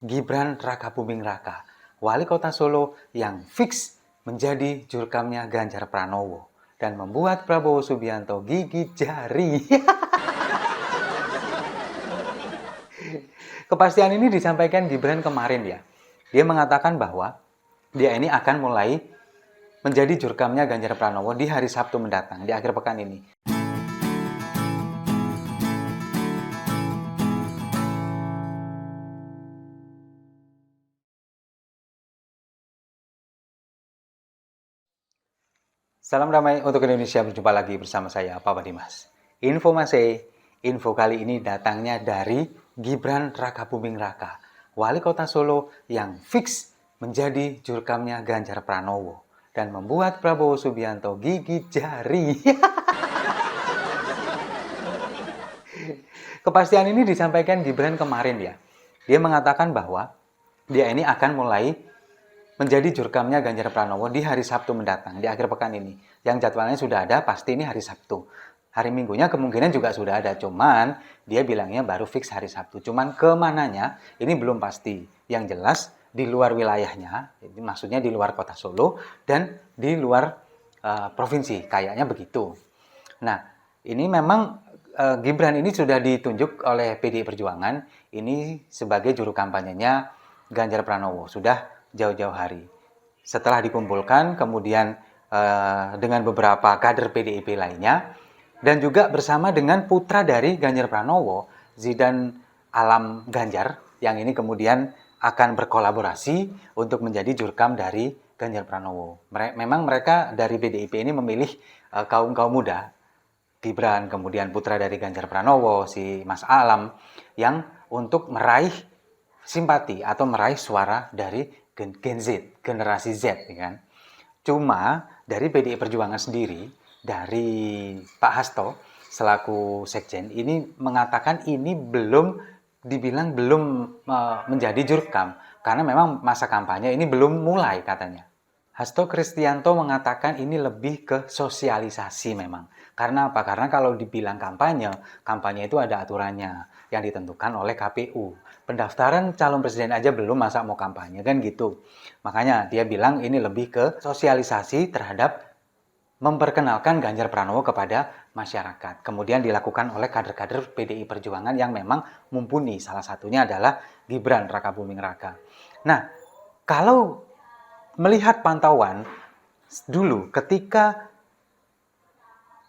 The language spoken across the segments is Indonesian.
Gibran Rakabuming Raka, wali kota Solo yang fix menjadi jurkamnya Ganjar Pranowo dan membuat Prabowo Subianto gigit jari. Kepastian ini disampaikan Gibran kemarin ya. Dia mengatakan bahwa dia ini akan mulai menjadi jurkamnya Ganjar Pranowo di hari Sabtu mendatang, di akhir pekan ini. Salam damai untuk Indonesia, berjumpa lagi bersama saya, Papa Dimas. Info kali ini datangnya dari Gibran Rakabuming Raka, wali kota Solo yang fix menjadi jurkamnya Ganjar Pranowo dan membuat Prabowo Subianto gigit jari. Kepastian ini disampaikan Gibran kemarin ya. Dia mengatakan bahwa dia ini akan mulai menjadi jurkamnya Ganjar Pranowo di hari Sabtu mendatang, di akhir pekan ini. Yang jadwalnya sudah ada, pasti ini hari Sabtu. Hari Minggunya kemungkinan juga sudah ada, cuman dia bilangnya baru fix hari Sabtu. Cuman kemananya, ini belum pasti. Yang jelas, di luar wilayahnya, maksudnya di luar kota Solo, dan di luar provinsi, kayaknya begitu. Nah, ini memang Gibran ini sudah ditunjuk oleh PDI Perjuangan, ini sebagai juru kampanyenya Ganjar Pranowo, sudah jauh-jauh hari. Setelah dikumpulkan, kemudian dengan beberapa kader PDIP lainnya, dan juga bersama dengan putra dari Ganjar Pranowo, Zidan Alam Ganjar, yang ini kemudian akan berkolaborasi untuk menjadi jurkam dari Ganjar Pranowo. Memang mereka dari PDIP ini memilih kaum-kaum muda, Gibran, kemudian putra dari Ganjar Pranowo, si Mas Alam, yang untuk meraih simpati atau meraih suara dari Gen Z, generasi Z, ya kan? Cuma dari PDI Perjuangan sendiri, dari Pak Hasto selaku sekjen ini mengatakan ini dibilang belum menjadi jurkam karena memang masa kampanye ini belum mulai katanya. Hasto Kristianto mengatakan ini lebih ke sosialisasi memang. Karena apa? Karena kalau dibilang kampanye, kampanye itu ada aturannya yang ditentukan oleh KPU. Pendaftaran calon presiden aja belum, masa mau kampanye kan gitu. Makanya dia bilang ini lebih ke sosialisasi terhadap memperkenalkan Ganjar Pranowo kepada masyarakat. Kemudian dilakukan oleh kader-kader PDI Perjuangan yang memang mumpuni. Salah satunya adalah Gibran Rakabuming Raka. Nah, kalau melihat pantauan dulu ketika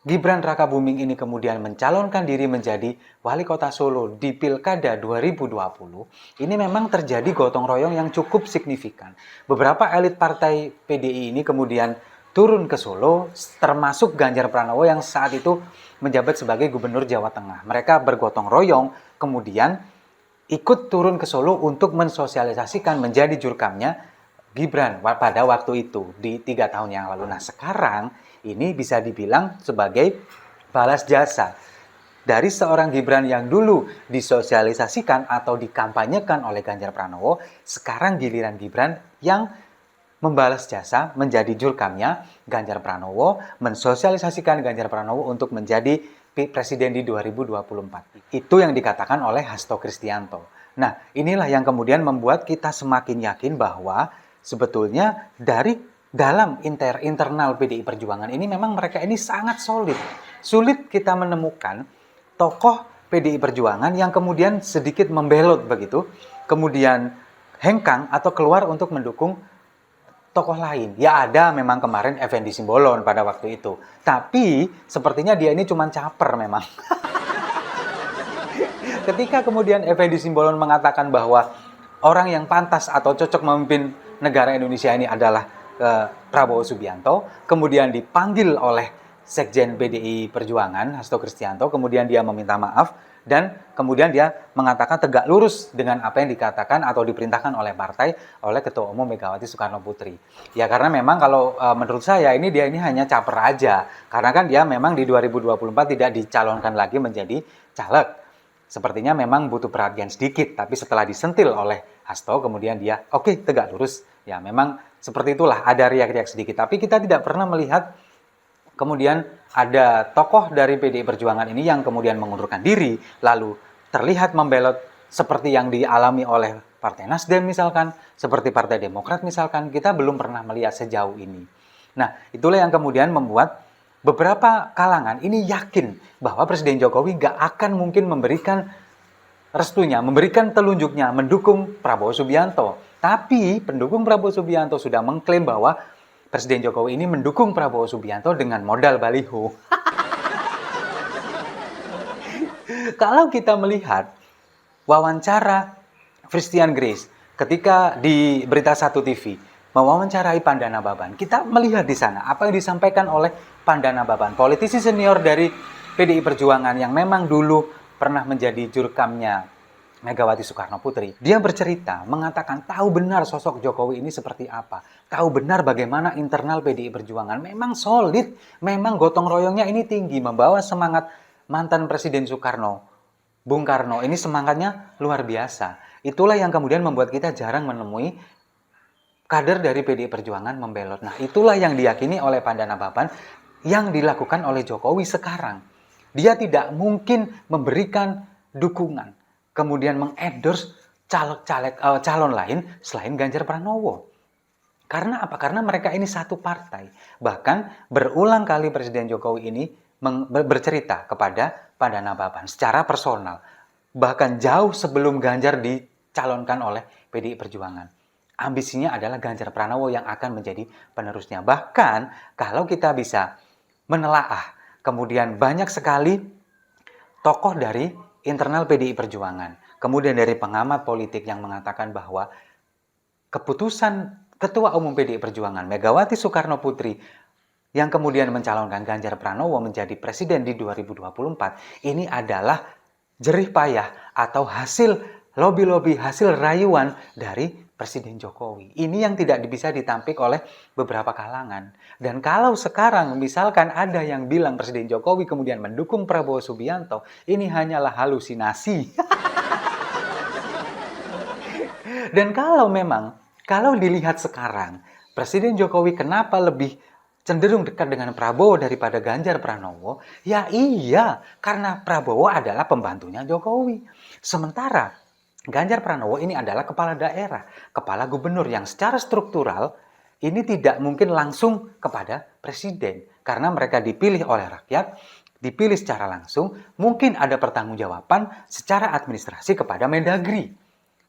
Gibran Rakabuming ini kemudian mencalonkan diri menjadi wali kota Solo di Pilkada 2020, ini memang terjadi gotong royong yang cukup signifikan. Beberapa elit partai PDI ini kemudian turun ke Solo, termasuk Ganjar Pranowo yang saat itu menjabat sebagai Gubernur Jawa Tengah. Mereka bergotong royong, kemudian ikut turun ke Solo untuk mensosialisasikan menjadi jurkamnya Gibran pada waktu itu di 3 tahun yang lalu. Nah sekarang ini bisa dibilang sebagai balas jasa dari seorang Gibran yang dulu disosialisasikan atau dikampanyekan oleh Ganjar Pranowo. Sekarang giliran Gibran yang membalas jasa menjadi jurkamnya Ganjar Pranowo, mensosialisasikan Ganjar Pranowo untuk menjadi presiden di 2024. Itu yang dikatakan oleh Hasto Kristianto. Nah inilah yang kemudian membuat kita semakin yakin bahwa sebetulnya dari dalam internal PDI Perjuangan ini memang mereka ini sangat solid. Sulit kita menemukan tokoh PDI Perjuangan yang kemudian sedikit membelot begitu, kemudian hengkang atau keluar untuk mendukung tokoh lain. Ya ada memang kemarin Effendi Simbolon pada waktu itu. Tapi sepertinya dia ini cuma caper memang. Ketika kemudian Effendi Simbolon mengatakan bahwa orang yang pantas atau cocok memimpin negara Indonesia ini adalah Prabowo Subianto, kemudian dipanggil oleh Sekjen PDI Perjuangan, Hasto Kristianto, kemudian dia meminta maaf, dan kemudian dia mengatakan tegak lurus dengan apa yang dikatakan atau diperintahkan oleh partai, oleh Ketua Umum Megawati Soekarno Putri. Ya karena memang kalau menurut saya dia ini hanya caper aja, karena kan dia memang di 2024 tidak dicalonkan lagi menjadi caleg. Sepertinya memang butuh perhatian sedikit, tapi setelah disentil oleh Hasto, kemudian dia oke, tegak lurus. Ya memang seperti itulah, ada riak-riak sedikit. Tapi kita tidak pernah melihat kemudian ada tokoh dari PDI Perjuangan ini yang kemudian mengundurkan diri, lalu terlihat membelot seperti yang dialami oleh Partai Nasdem misalkan, seperti Partai Demokrat misalkan, kita belum pernah melihat sejauh ini. Nah, itulah yang kemudian membuat beberapa kalangan ini yakin bahwa Presiden Jokowi gak akan mungkin memberikan restunya, memberikan telunjuknya, mendukung Prabowo Subianto. Tapi pendukung Prabowo Subianto sudah mengklaim bahwa Presiden Jokowi ini mendukung Prabowo Subianto dengan modal baliho. Kalau kita melihat wawancara Christian Grace ketika di Berita Satu TV mewawancarai Pandana Baban, kita melihat di sana apa yang disampaikan oleh Pandana Baban, politisi senior dari PDI Perjuangan yang memang dulu pernah menjadi jurkamnya Megawati Soekarno Putri. Dia bercerita, mengatakan tahu benar sosok Jokowi ini seperti apa. Tahu benar bagaimana internal PDI Perjuangan. Memang solid, memang gotong royongnya ini tinggi, membawa semangat mantan Presiden Soekarno, Bung Karno. Ini semangatnya luar biasa. Itulah yang kemudian membuat kita jarang menemui kader dari PDI Perjuangan membelot. Nah, itulah yang diyakini oleh Pandana Baban yang dilakukan oleh Jokowi sekarang. Dia tidak mungkin memberikan dukungan, kemudian mengendorse calon lain selain Ganjar Pranowo. Karena apa? Karena mereka ini satu partai. Bahkan berulang kali Presiden Jokowi ini bercerita kepada Pandana Baban secara personal. Bahkan jauh sebelum Ganjar dicalonkan oleh PDI Perjuangan. Ambisinya adalah Ganjar Pranowo yang akan menjadi penerusnya. Bahkan kalau kita bisa menelaah, kemudian banyak sekali tokoh dari internal PDI Perjuangan, kemudian dari pengamat politik yang mengatakan bahwa keputusan Ketua Umum PDI Perjuangan Megawati Soekarno Putri yang kemudian mencalonkan Ganjar Pranowo menjadi presiden di 2024 ini adalah jerih payah atau hasil lobby-lobby, hasil rayuan dari Presiden Jokowi. Ini yang tidak bisa ditampik oleh beberapa kalangan. Dan kalau sekarang misalkan ada yang bilang Presiden Jokowi kemudian mendukung Prabowo Subianto, ini hanyalah halusinasi. Dan kalau dilihat sekarang, Presiden Jokowi kenapa lebih cenderung dekat dengan Prabowo daripada Ganjar Pranowo? Ya iya, karena Prabowo adalah pembantunya Jokowi. Sementara Ganjar Pranowo ini adalah kepala daerah, kepala gubernur yang secara struktural ini tidak mungkin langsung kepada presiden. Karena mereka dipilih oleh rakyat, dipilih secara langsung, mungkin ada pertanggungjawaban secara administrasi kepada Mendagri,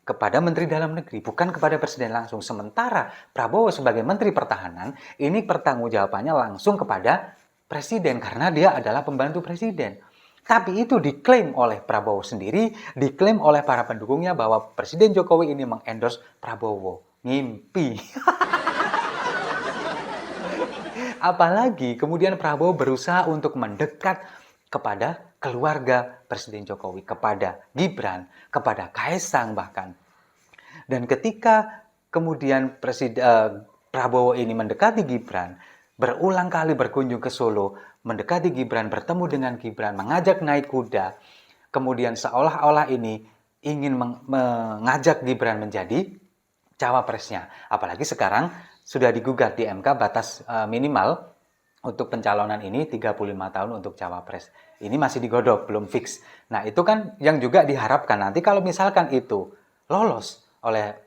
kepada Menteri Dalam Negeri, bukan kepada Presiden langsung. Sementara Prabowo sebagai Menteri Pertahanan, ini pertanggungjawabannya langsung kepada Presiden, karena dia adalah pembantu Presiden. Tapi itu diklaim oleh Prabowo sendiri, diklaim oleh para pendukungnya bahwa Presiden Jokowi ini mengendorse Prabowo. Ngimpi. Apalagi kemudian Prabowo berusaha untuk mendekat kepada keluarga Presiden Jokowi, kepada Gibran, kepada Kaesang bahkan. Dan ketika kemudian Prabowo ini mendekati Gibran, berulang kali berkunjung ke Solo, mendekati Gibran, bertemu dengan Gibran, mengajak naik kuda, kemudian seolah-olah ini ingin mengajak Gibran menjadi cawapresnya. Apalagi sekarang sudah digugat di MK batas minimal untuk pencalonan ini 35 tahun untuk cawapres. Ini masih digodok, belum fix. Nah, itu kan yang juga diharapkan nanti kalau misalkan itu lolos oleh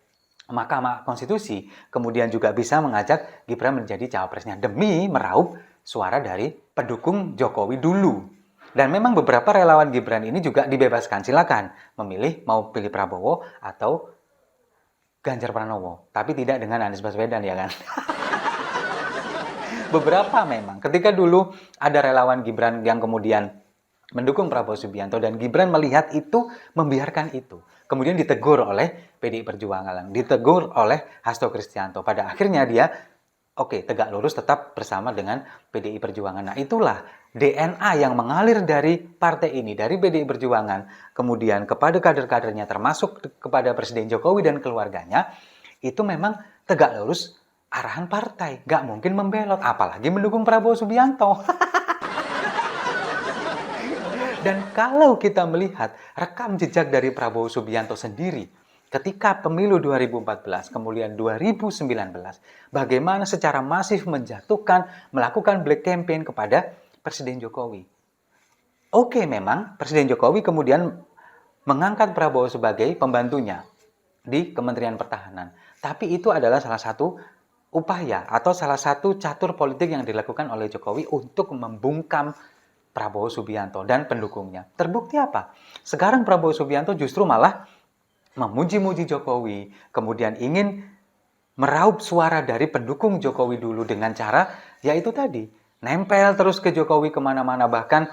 Mahkamah Konstitusi, kemudian juga bisa mengajak Gibran menjadi cawapresnya demi meraup suara dari pendukung Jokowi dulu. Dan memang beberapa relawan Gibran ini juga dibebaskan, silakan memilih mau pilih Prabowo atau Ganjar Pranowo, tapi tidak dengan Anies Baswedan ya kan. Beberapa memang, ketika dulu ada relawan Gibran yang kemudian mendukung Prabowo Subianto dan Gibran melihat itu, membiarkan itu. Kemudian ditegur oleh PDI Perjuangan, ditegur oleh Hasto Kristianto. Pada akhirnya dia, oke, tegak lurus tetap bersama dengan PDI Perjuangan. Nah, itulah DNA yang mengalir dari partai ini, dari PDI Perjuangan, kemudian kepada kader-kadernya, termasuk kepada Presiden Jokowi dan keluarganya, itu memang tegak lurus arahan partai. Gak mungkin membelot, apalagi mendukung Prabowo Subianto. Dan kalau kita melihat rekam jejak dari Prabowo Subianto sendiri, ketika pemilu 2014, kemudian 2019, bagaimana secara masif menjatuhkan, melakukan black campaign kepada Presiden Jokowi. Oke, memang Presiden Jokowi kemudian mengangkat Prabowo sebagai pembantunya. di Kementerian Pertahanan. Tapi itu adalah salah satu upaya atau salah satu catur politik yang dilakukan oleh Jokowi untuk membungkam Prabowo Subianto dan pendukungnya. Terbukti apa? Sekarang Prabowo Subianto justru malah memuji-muji Jokowi, kemudian ingin meraup suara dari pendukung Jokowi dulu dengan cara, yaitu tadi, nempel terus ke Jokowi kemana-mana. Bahkan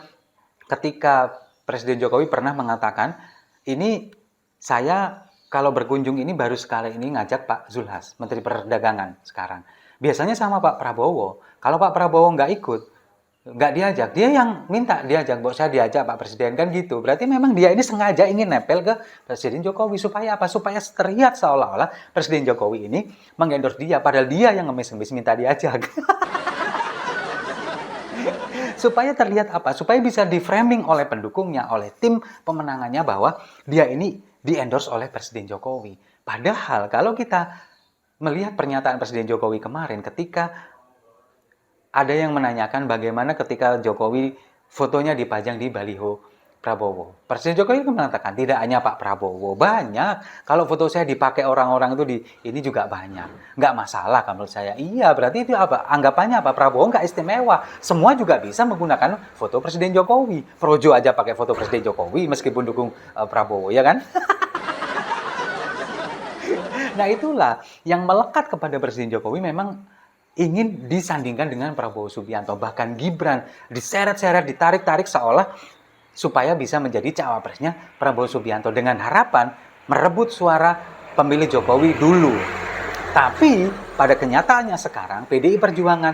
ketika Presiden Jokowi pernah mengatakan, ini saya kalau berkunjung ini baru sekali ini ngajak Pak Zulhas, Menteri Perdagangan sekarang. Biasanya sama Pak Prabowo. Kalau Pak Prabowo nggak ikut, nggak diajak, dia yang minta diajak, saya diajak Pak Presiden, kan gitu. Berarti memang dia ini sengaja ingin nempel ke Presiden Jokowi. Supaya apa? Supaya terlihat seolah-olah Presiden Jokowi ini mengendorse dia, padahal dia yang ngemis-ngemis minta diajak. Supaya terlihat apa? Supaya bisa di-framing oleh pendukungnya, oleh tim pemenangannya bahwa dia ini di-endorse oleh Presiden Jokowi. Padahal kalau kita melihat pernyataan Presiden Jokowi kemarin ketika ada yang menanyakan bagaimana ketika Jokowi fotonya dipajang di baliho Prabowo. Presiden Jokowi mengatakan tidak hanya Pak Prabowo, banyak. Kalau foto saya dipakai orang-orang itu ini juga banyak. Nggak masalah kalau menurut saya. Iya, berarti itu apa? Anggapannya apa? Prabowo nggak istimewa. Semua juga bisa menggunakan foto Presiden Jokowi. Projo aja pakai foto Presiden Jokowi meskipun dukung Prabowo, ya kan? Nah itulah yang melekat kepada Presiden Jokowi memang ingin disandingkan dengan Prabowo Subianto. Bahkan Gibran diseret-seret, ditarik-tarik seolah supaya bisa menjadi cawapresnya Prabowo Subianto dengan harapan merebut suara pemilih Jokowi dulu. Tapi pada kenyataannya sekarang PDI Perjuangan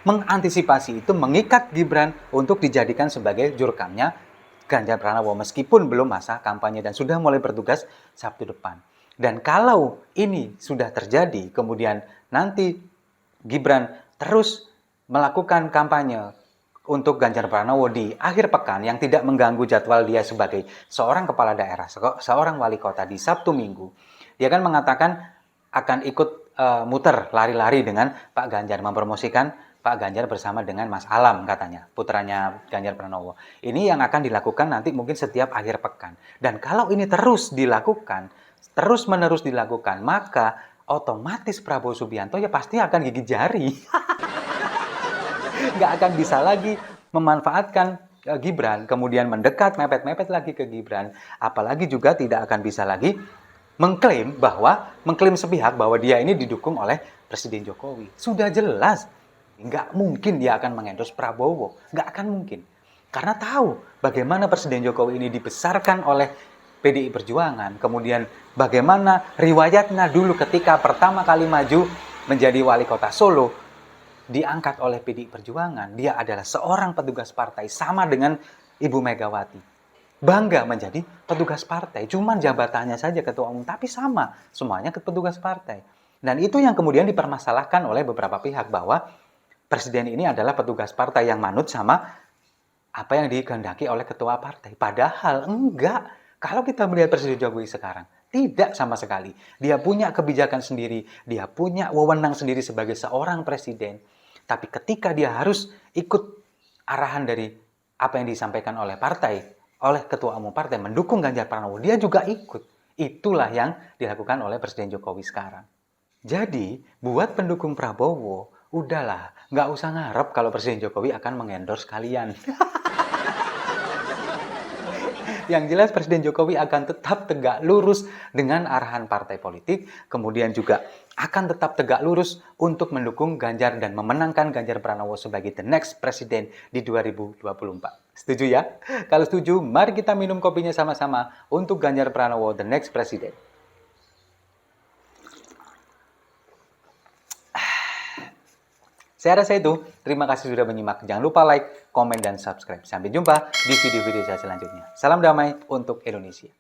mengantisipasi itu, mengikat Gibran untuk dijadikan sebagai jurkamnya Ganjar Pranowo meskipun belum masa kampanye dan sudah mulai bertugas Sabtu depan. Dan kalau ini sudah terjadi, kemudian nanti Gibran terus melakukan kampanye untuk Ganjar Pranowo di akhir pekan yang tidak mengganggu jadwal dia sebagai seorang kepala daerah, seorang wali kota di Sabtu Minggu. Dia kan mengatakan akan ikut muter lari-lari dengan Pak Ganjar, mempromosikan Pak Ganjar bersama dengan Mas Alam katanya, putranya Ganjar Pranowo. Ini yang akan dilakukan nanti mungkin setiap akhir pekan. Dan kalau ini terus dilakukan, terus-menerus dilakukan, maka otomatis Prabowo Subianto ya pasti akan gigit jari. Nggak akan bisa lagi memanfaatkan Gibran, kemudian mendekat, mepet-mepet lagi ke Gibran. Apalagi juga tidak akan bisa lagi mengklaim sepihak bahwa dia ini didukung oleh Presiden Jokowi. Sudah jelas, nggak mungkin dia akan mengendorse Prabowo. Nggak akan mungkin. Karena tahu bagaimana Presiden Jokowi ini dibesarkan oleh PDI Perjuangan, kemudian bagaimana riwayatnya dulu ketika pertama kali maju menjadi wali kota Solo, diangkat oleh PDI Perjuangan. Dia adalah seorang petugas partai, sama dengan Ibu Megawati. Bangga menjadi petugas partai, cuman jabatannya saja ketua umum, tapi sama, semuanya petugas partai. Dan itu yang kemudian dipermasalahkan oleh beberapa pihak, bahwa presiden ini adalah petugas partai yang manut sama apa yang dikehendaki oleh ketua partai. Padahal enggak. Kalau kita melihat Presiden Jokowi sekarang, tidak sama sekali. Dia punya kebijakan sendiri, dia punya wewenang sendiri sebagai seorang presiden. Tapi ketika dia harus ikut arahan dari apa yang disampaikan oleh partai, oleh ketua umum partai, mendukung Ganjar Pranowo, dia juga ikut. Itulah yang dilakukan oleh Presiden Jokowi sekarang. Jadi, buat pendukung Prabowo, udahlah, nggak usah ngarep kalau Presiden Jokowi akan mengendorse kalian. Yang jelas Presiden Jokowi akan tetap tegak lurus dengan arahan partai politik, kemudian juga akan tetap tegak lurus untuk mendukung Ganjar dan memenangkan Ganjar Pranowo sebagai the next presiden di 2024. Setuju ya? Kalau setuju, mari kita minum kopinya sama-sama untuk Ganjar Pranowo the next presiden. Saya rasa itu. Terima kasih sudah menyimak. Jangan lupa like, komen, dan subscribe. Sampai jumpa di video-video saya selanjutnya. Salam damai untuk Indonesia.